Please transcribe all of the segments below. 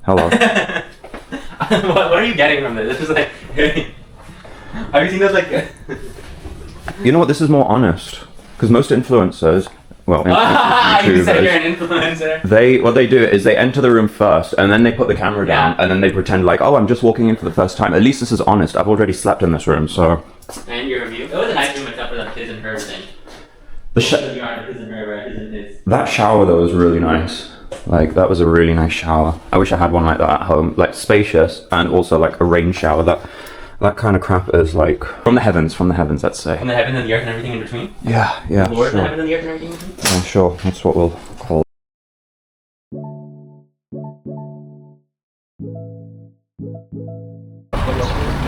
Hello. What are you getting from this? This is like... Have you seen those like... You know what? This is more honest. Because most influencers... Well, you said you're an influencer. What they do is they enter the room first, and then they put the camera down, and then they pretend like, oh, I'm just walking in for the first time. At least this is honest. I've already slept in this room, so... And your review? It was a nice room except for that his and her thing. That shower, though, was really nice. Like, that was a really nice shower. I wish I had one like that at home. Like, spacious, and also, like, a rain shower. That kind of crap is, like, from the heavens, let's say. From the heavens and the earth and everything in between? Yeah, the Lord, sure. The heavens and the earth and everything in between? Yeah, sure. That's what we'll call it.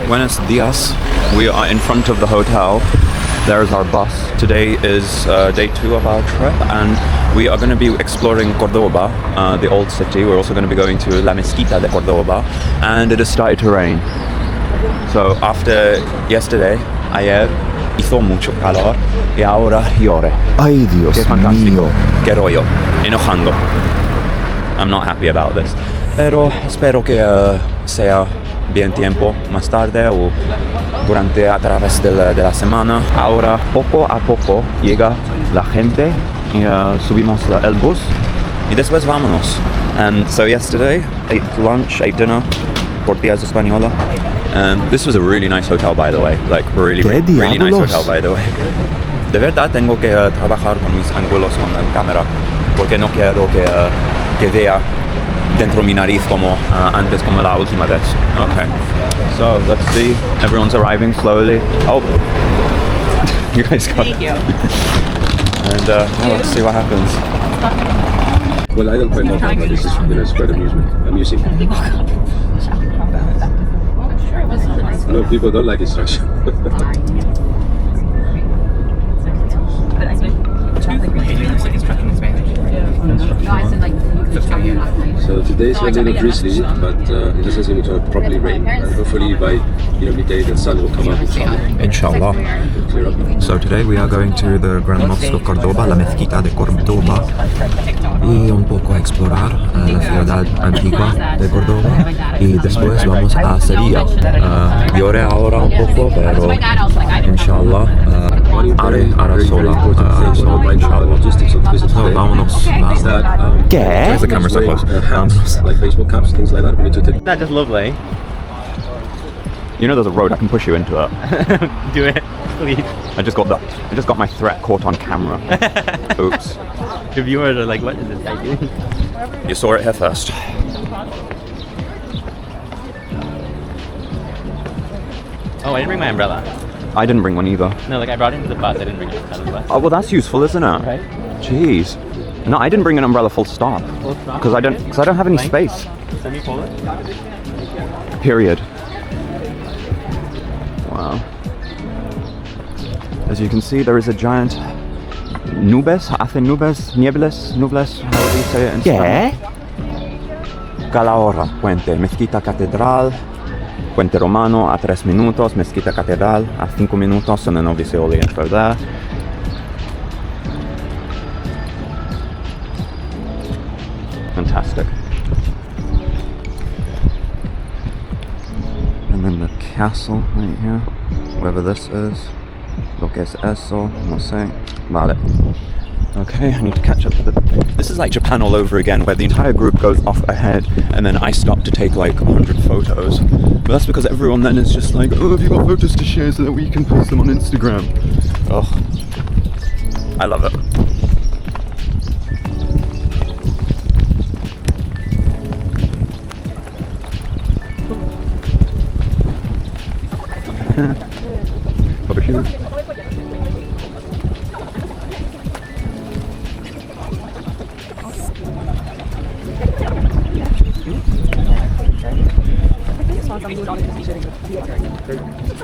Buenos dias. We are in front of the hotel. There's our bus. Today is day 2 of our trip, and we are going to be exploring Cordoba, the old city. We're also going to be going to La Mezquita de Cordoba, and it has started to rain. So after yesterday, ayer hizo mucho calor y ahora llore. Ay, Dios mío. Qué rollo. Enojando. I'm not happy about this. Pero espero que sea bien tiempo más tarde o durante a través de la semana. Ahora poco a poco llega la gente y subimos el bus y después vámonos. And so yesterday, ate lunch, ate dinner, tortillas española. And this was a really nice hotel, by the way. Like, really nice hotel, by the way. De verdad tengo que trabajar con mis ángulos con la cámara porque no quiero que vea dentro mi nariz como antes, como la última vez. Okay, so let's see. Everyone's arriving slowly. Oh, you guys got it. Thank you. And let's see what happens. Well, I don't quite love that, but this is, it's quite amusing. No, people don't like instruction. So today's a little drizzly, but it doesn't seem to properly rain. And hopefully by midday the sun will come up, Inshallah. Clear up. So today we are going to the Grand Mosque of Cordoba, la Mezquita de Cordoba, y un poco a explorar la ciudad antigua de Córdoba, y después vamos a Sevilla. Lloré ahora un poco, pero inshallah haré sola. So vámonos. ¿Qué? Where's the camera so close? Like baseball caps, things like that. We need to take. That is lovely. You know there's a road, I can push you into it. Do it, please. I just got my threat caught on camera. Oops. The viewers are like, what is this guy doing? You saw it here first. Oh, I didn't bring my umbrella. I didn't bring one either. No, like I brought it into the bus, I didn't bring it out of the bus. Oh, well that's useful, isn't it? Right? Jeez. No, I didn't bring an umbrella full stop. Full stop? Because I don't have any space. Semi-polar? Period. Wow. As you can see, there is a giant nubes, niebles, however you say it in Spanish. Calahorra, puente, Mezquita Catedral, puente romano a 3 minutos, Mezquita Catedral a 5 minutos, and then obviously all the info there. Fantastic. And then the castle right here, whatever this is. Lo que es eso, no sé. Vale. Okay, I need to catch up to the... This is like Japan all over again, where the entire group goes off ahead, and then I stop to take like 100 photos. But that's because everyone then is just like, oh, have you got photos to share so that we can post them on Instagram? Oh, I love it.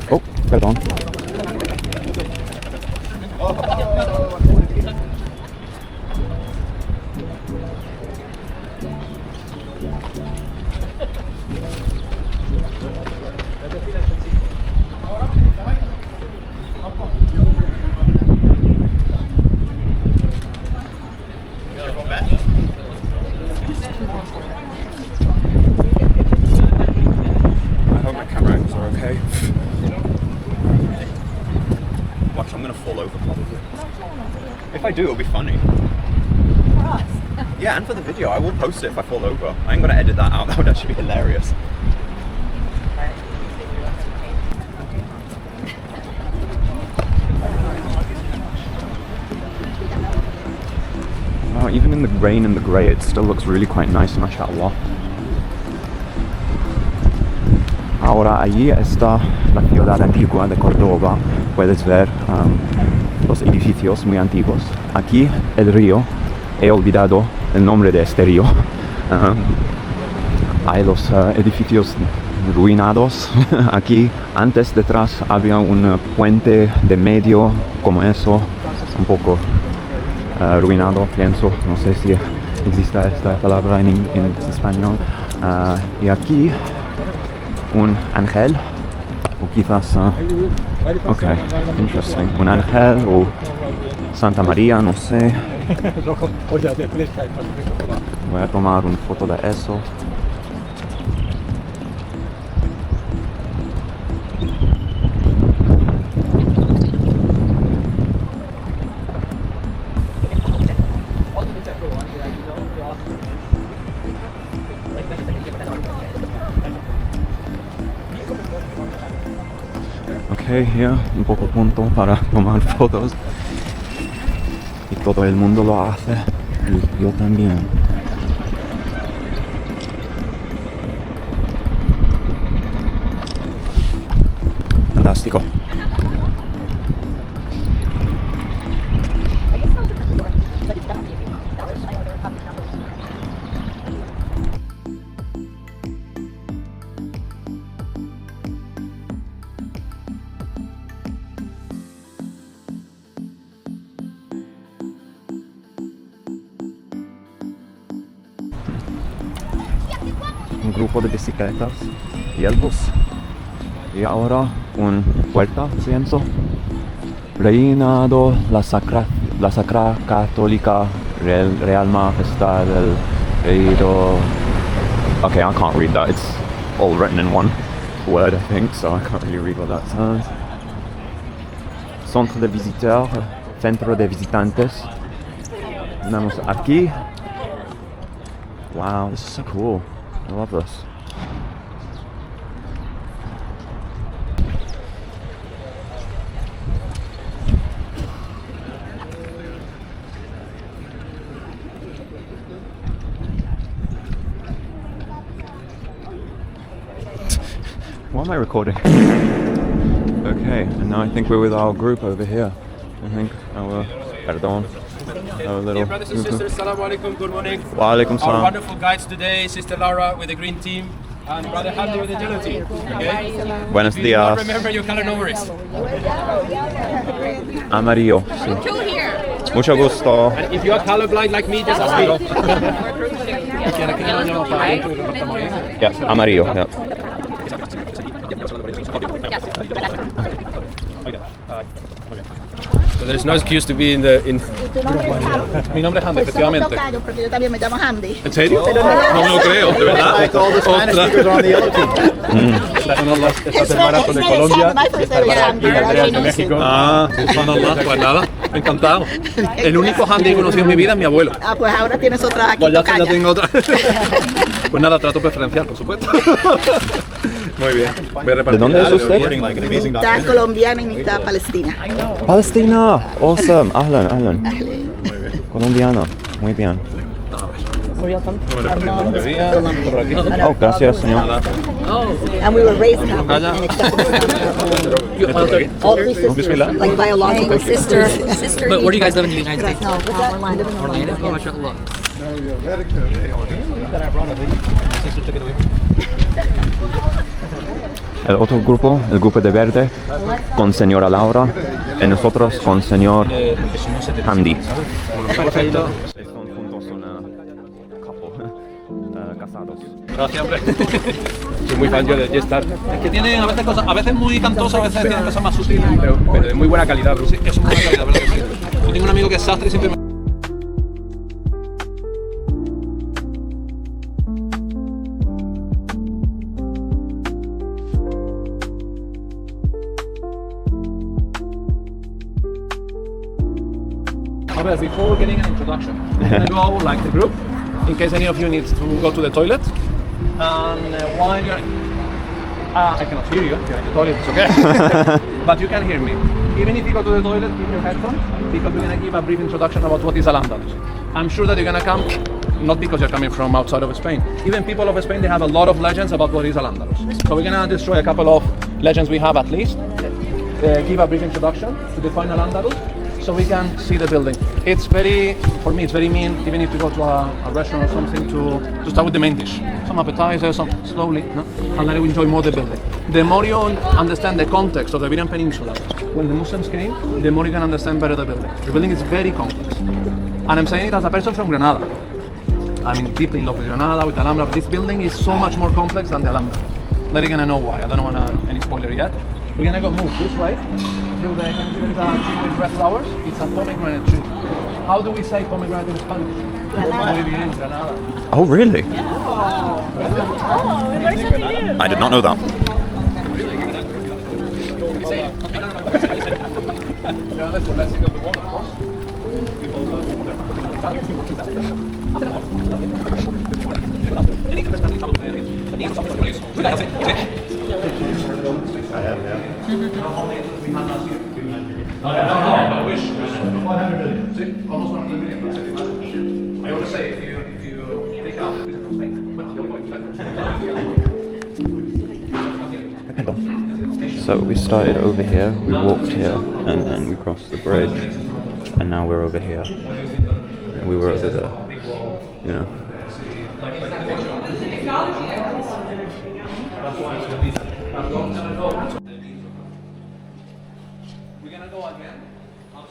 Oh, perdón. I do, it'll be funny. Yeah, and for the video, I will post it if I fall over. I ain't gonna edit that out, that would actually be hilarious. Wow, even in the rain and the grey, it still looks really quite nice, mashallah. Ahora allí está la ciudad antigua de Córdoba. Puedes ver los edificios muy antiguos. Aquí el río. He olvidado el nombre de este río. Hay los edificios ruinados. Aquí antes detrás había un puente de medio como eso, un poco ruinado, pienso. No sé si existe esta palabra en español. Y aquí un ángel, o quizás, ok, interesting, un ángel o Santa María, no sé. Voy a tomar una foto de eso. Ok, ya, un poco punto para tomar fotos. Y todo el mundo lo hace. Y yo también. Fantástico. Un grupo de bicicletas y el bus. Y ahora una puerta, pienso. Reinado la sacra católica Real Majestad del Reydo. Okay, I can't read that. It's all written in one word, I think, so I can't really read what that says. Centre de visiteurs, centro de visitantes. Tenemos aquí. Wow, this is so cool. I love this. Why am I recording? Okay, and now I think we're with our group over here. I think our, perdón, our little... Dear brothers and sisters, Assalamu alaikum, good morning. Wa alaikum Our salam. wonderful guides today, Sister Laura with the green team and Brother Hamdi with the yellow team. Okay? Buenos If you do not días. remember your color, no worries. Amarillo. Sí. Mucho gusto. And if you are colorblind like me, just ask me. Yeah, amarillo. Yeah. So there is no excuse to be in the... Mi nombre es Hamdi, efectivamente. Porque yo también me llamo Hamdi. ¿En serio? No me lo creo, de verdad. Estas hermanas son de Colombia, y Andrea de México. Ah, subhanallah, pues nada, encantado. El único Hamdi que he conocido en mi vida es mi abuelo. Ah, pues ahora tienes otra aquí. Pues ya tocaya. tengo otra. Pues nada, trato preferencial, por supuesto. Muy bien. Voy a repartir. ¿De dónde es algo. usted? Mitad colombiana y mitad palestina. Palestina. Awesome. Ahlan, ahlan. Colombiano. Muy bien. Oh, gracias, señor. And we were raised Catholic. And except all three sisters, like biological sisters. But where do you guys live in the United States? No, Orlando. Orlando? Oh, mashallah. El otro grupo, el grupo de verde, con señora Laura, y nosotros con señor Hamdi. Son juntos una couple, casados. Gracias, hombre. Soy muy fan yo de J-Star. Es que tienen a veces cosas, a veces muy cantosas, a veces tienen cosas más sutiles, pero de muy buena calidad, bro. Sí, que son de buena calidad, ¿verdad que sí? Yo tengo un amigo que es sastre y siempre me... Albert, before getting an introduction, we're gonna go like the group, in case any of you needs to go to the toilet. And while you're, I cannot hear you. You're in the toilet, it's okay. But you can hear me. Even if you go to the toilet, keep your headphones, because we're gonna give a brief introduction about what is Al-Andalus. I'm sure that you're gonna come, not because you're coming from outside of Spain. Even people of Spain, they have a lot of legends about what is Al-Andalus. So we're gonna destroy a couple of legends we have at least. Give a brief introduction to define Al-Andalus, so we can see the building. It's very, for me, it's very mean, even if you go to a restaurant or something, to start with the main dish. Some appetizers, some slowly, no? And let you enjoy more the building. The more you understand the context of the Iberian Peninsula, when the Muslims came, the more you can understand better the building. The building is very complex. And I'm saying it as a person from Granada. I mean, deeply in love with Granada, with Alhambra. This building is so much more complex than the Alhambra. Then you're gonna know why. I don't want any spoiler yet. We're gonna go move this way. Through the tree with red flowers. It's a pomegranate tree. How do we say pomegranate in Spanish? Granada. Oh, really? I did not know that. I always say if you take out So we started over here, we walked here, and then we crossed the bridge, and now we're over here. We were over there, you know.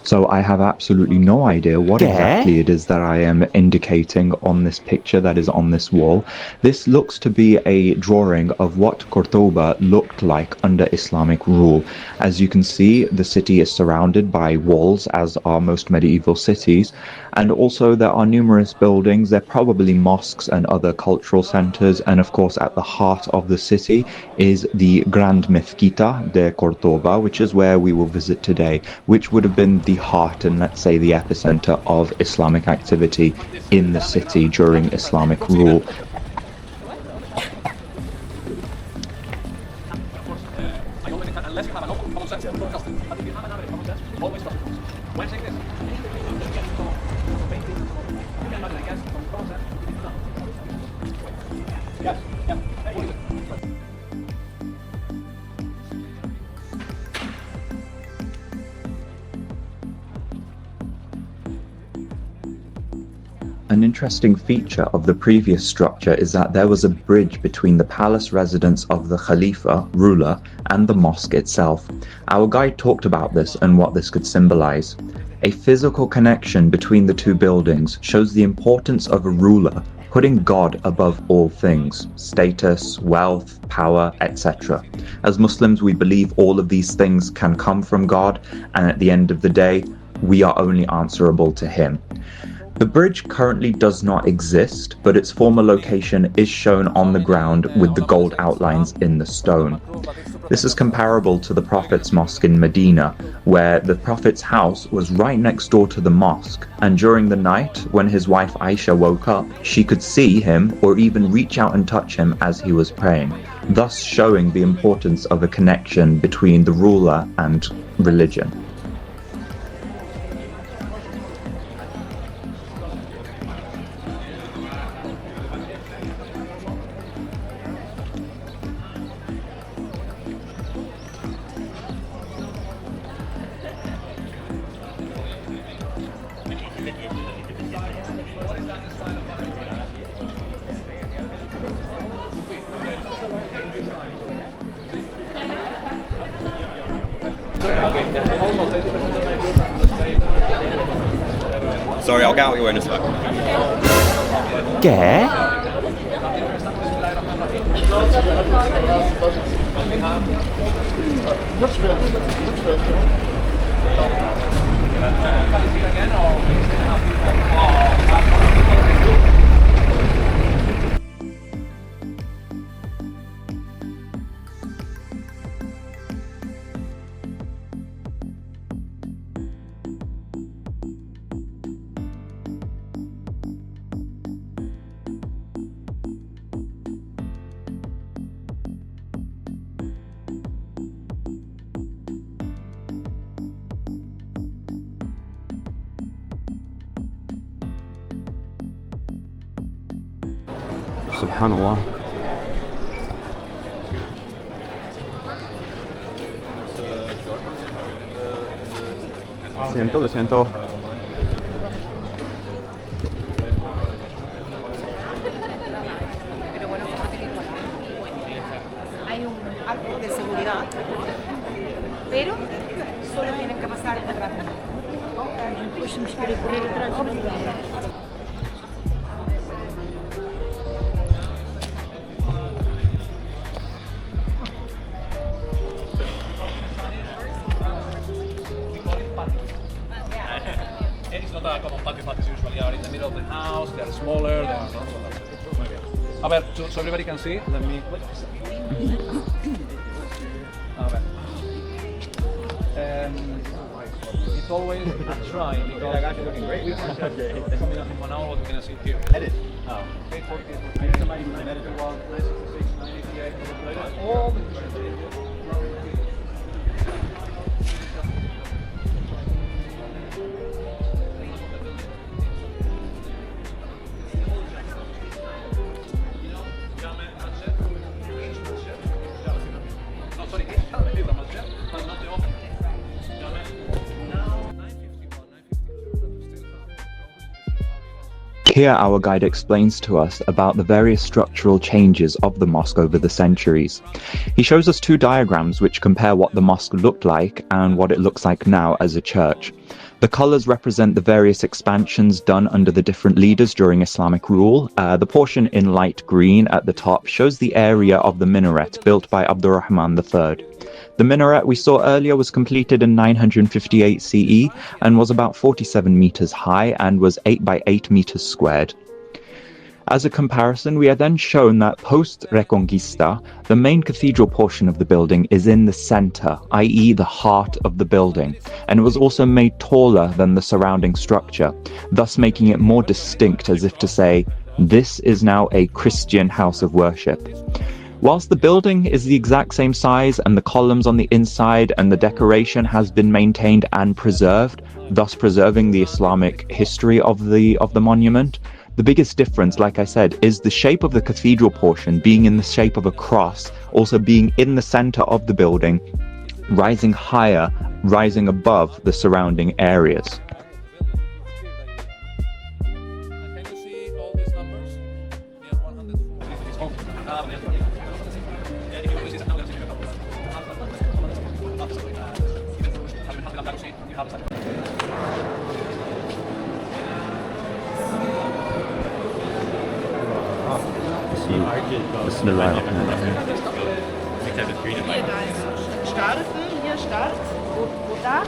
So I have absolutely no idea what exactly it is that I am indicating on this picture that is on this wall. This looks to be a drawing of what Cordoba looked like under Islamic rule. As you can see, the city is surrounded by walls, as are most medieval cities, and also there are numerous buildings. They're probably mosques and other cultural centers, and of course at the heart of the city is the Grand Mezquita de Cordoba, which is where we will visit today, which would have been the heart and, let's say, the epicenter of Islamic activity in the city during Islamic rule. An interesting feature of the previous structure is that there was a bridge between the palace residence of the Khalifa, ruler, and the mosque itself. Our guide talked about this and what this could symbolize. A physical connection between the two buildings shows the importance of a ruler putting God above all things, status, wealth, power, etc. As Muslims, we believe all of these things can come from God, and at the end of the day, we are only answerable to Him. The bridge currently does not exist, but its former location is shown on the ground with the gold outlines in the stone. This is comparable to the Prophet's mosque in Medina, where the Prophet's house was right next door to the mosque, and during the night, when his wife Aisha woke up, she could see him or even reach out and touch him as he was praying, thus showing the importance of a connection between the ruler and religion. Sorry, I'll get out your way in a sec. ¿Qué? Subhanallah. Lo siento. Pero bueno, fíjate que hay un arco de seguridad, pero solo tienen que pasar rápido. It's not a common patio. Patios usually are in the middle of the house. They are smaller. They are not so large. Muy bien. A ver, so everybody can see. Let me. A ver. It's always a try because looking great. Coming up in 1 hour, what we can see here. Edit. Oh. 840, 991, 966, 988. All the Here our guide explains to us about the various structural changes of the mosque over the centuries. He shows us 2 diagrams which compare what the mosque looked like and what it looks like now as a church. The colours represent the various expansions done under the different leaders during Islamic rule. The portion in light green at the top shows the area of the minaret built by Abdurrahman III. The minaret we saw earlier was completed in 958 CE and was about 47 meters high and was 8 by 8 meters squared. As a comparison, we are then shown that post-Reconquista, the main cathedral portion of the building is in the center, i.e. the heart of the building, and it was also made taller than the surrounding structure, thus making it more distinct, as if to say, this is now a Christian house of worship. Whilst the building is the exact same size and the columns on the inside and the decoration has been maintained and preserved, thus preserving the Islamic history of the monument, the biggest difference, like I said, is the shape of the cathedral portion being in the shape of a cross, also being in the center of the building, rising higher, rising above the surrounding areas. Starten, hier Start. Wo da?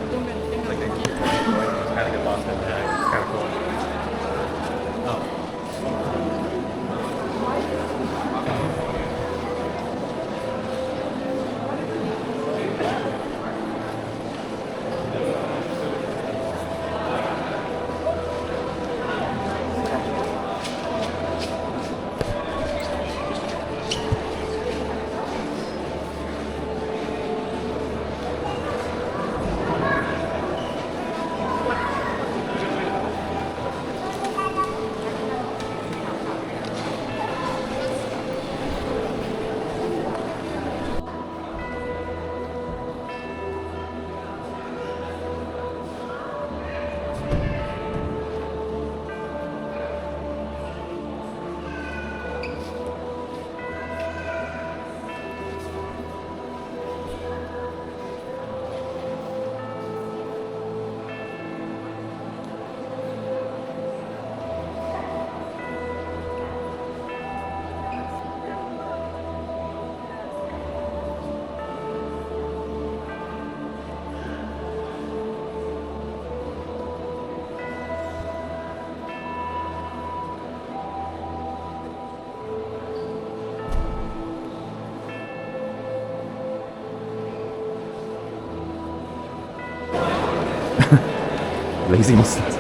Lazy Muslims.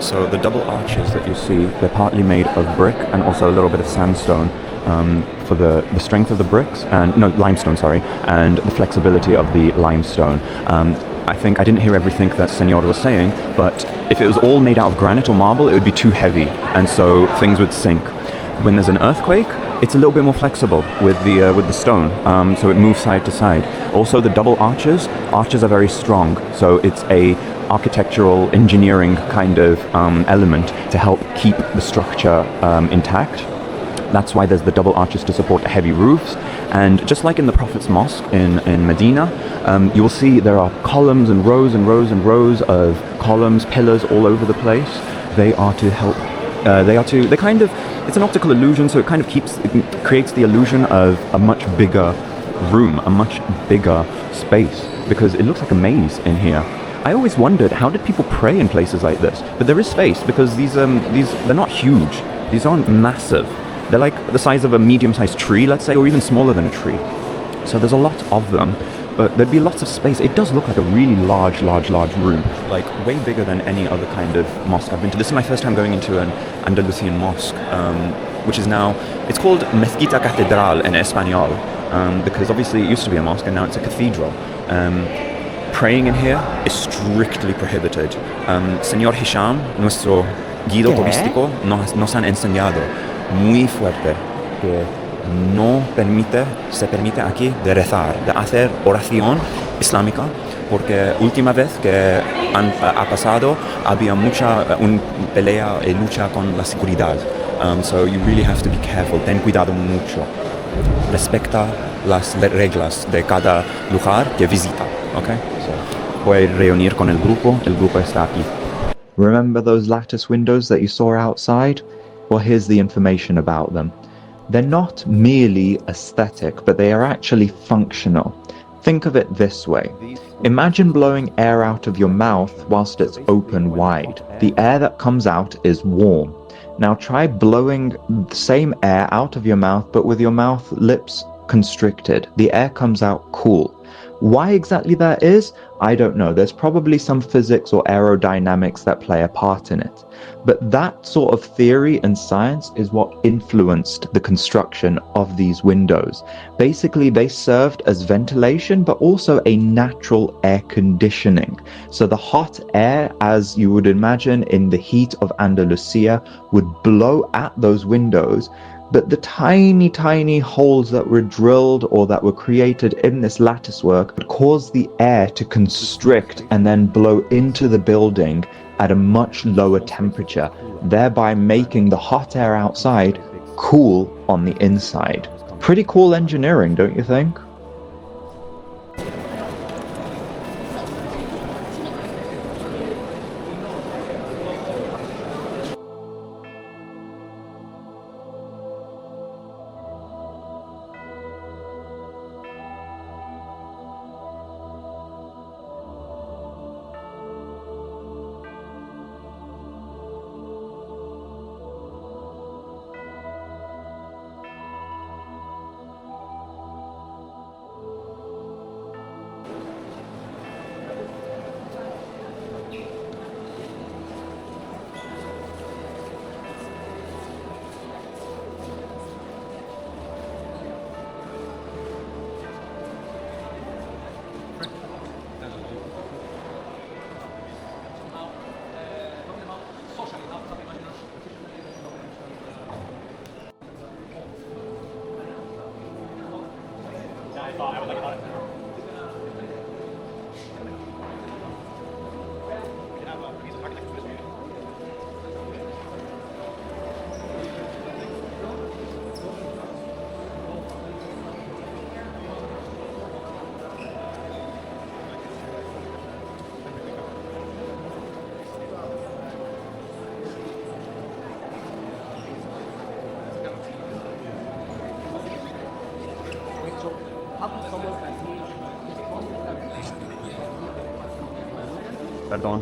So the double arches that you see, they're partly made of brick and also a little bit of sandstone for the strength of the bricks, and no, limestone, sorry, and the flexibility of the limestone. I think I didn't hear everything that Senor was saying, but if it was all made out of granite or marble, it would be too heavy, and so things would sink. When there's an earthquake, it's a little bit more flexible with the stone, so it moves side to side. Also, the double arches are very strong, so it's a architectural engineering kind of element to help keep the structure intact. That's why there's the double arches to support heavy roofs. And just like in the Prophet's Mosque in Medina, you will see there are columns and rows and rows and rows of columns, pillars all over the place. They are to help, it's an optical illusion, so it kind of creates the illusion of a much bigger room, a much bigger space, because it looks like a maze in here. I always wondered, how did people pray in places like this? But there is space, because these they're not huge. These aren't massive. They're like the size of a medium-sized tree, let's say, or even smaller than a tree. So there's a lot of them, but there'd be lots of space. It does look like a really large room, like way bigger than any other kind of mosque I've been to. This is my first time going into an Andalusian mosque, which is now, it's called Mezquita Catedral in Espanol, because obviously it used to be a mosque and now it's a cathedral. Praying in here is strictly prohibited. Señor Hisham, nuestro guido turístico, nos han enseñado muy fuerte que no se permite aquí de rezar, de hacer oración islámica, porque última vez que ha pasado había mucha pelea y lucha con la seguridad. So you really have to be careful, ten cuidado mucho. Respecta las reglas de cada lugar que visita, okay? So, puede reunir con el grupo está aquí. Remember those lattice windows that you saw outside? Well, here's the information about them. They're not merely aesthetic, but they are actually functional. Think of it this way. Imagine blowing air out of your mouth whilst it's open wide. The air that comes out is warm. Now try blowing the same air out of your mouth, but with your mouth lips constricted. The air comes out cool. Why exactly that is, I don't know. There's probably some physics or aerodynamics that play a part in it. But that sort of theory and science is what influenced the construction of these windows. Basically, they served as ventilation, but also a natural air conditioning. So the hot air, as you would imagine in the heat of Andalusia, would blow at those windows. But the tiny holes that were drilled or that were created in this lattice work would cause the air to constrict and then blow into the building at a much lower temperature, thereby making the hot air outside cool on the inside. Pretty cool engineering, don't you think? Perdón.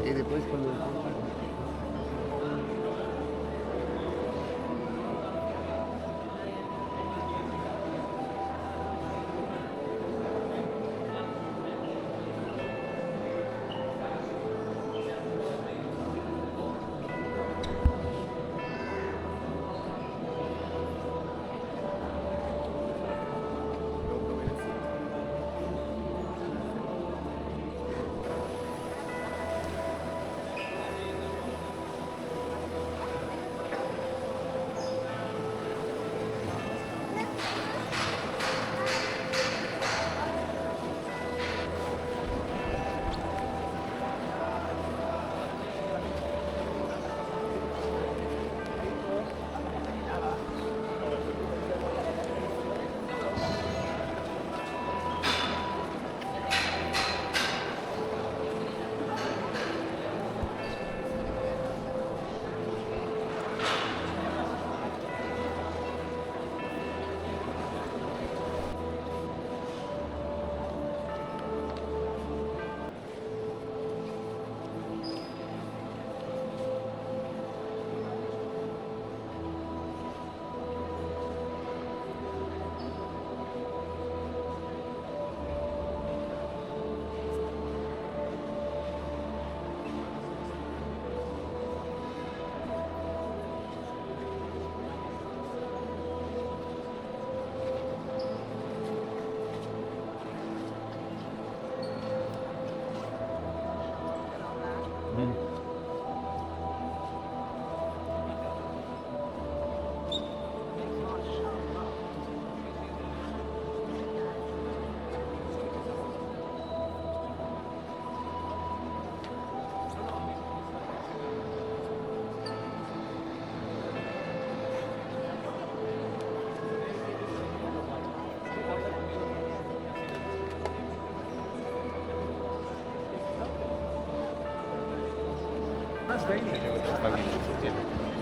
Spain. So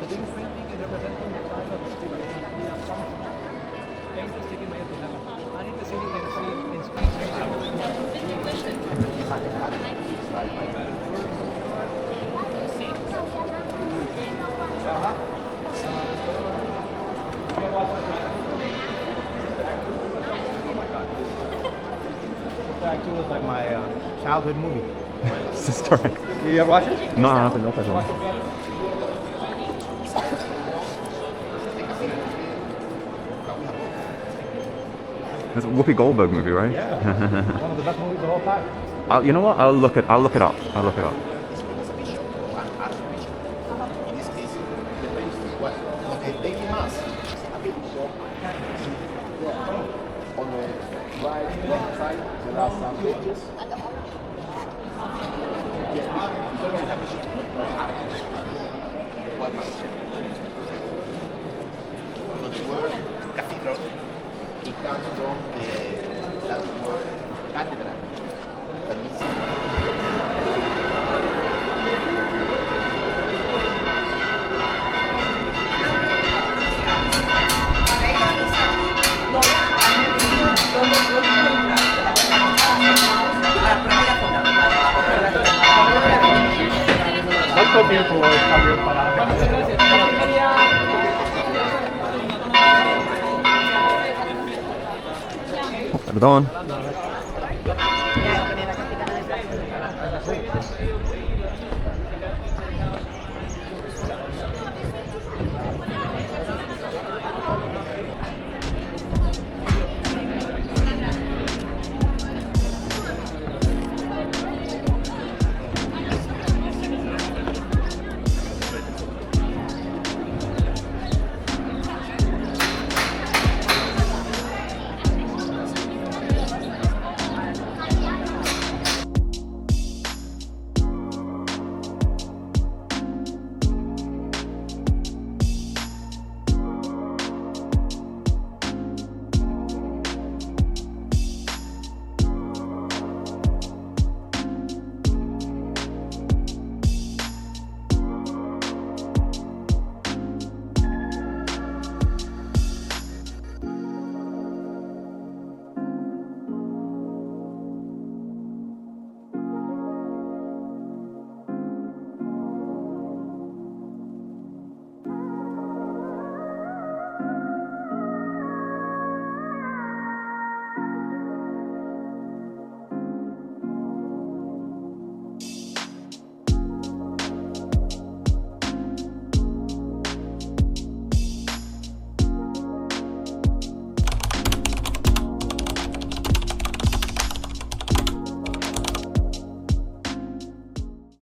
this painting is representing the time of the civilization of some painters taken by Othello. And in the city you can see Actually, it's like my childhood movie. It's a story. You ever watch it? No, I haven't looked at it. It's a Whoopi Goldberg movie, right? Yeah. One of the best movies of all time. You know what? I'll look it up. I'll look it up. On the right left side, there are some pages. So the word cathedral, it comes from the Latin word catedral. That means ¿Cuánto tiempo está bien para...? Perdón.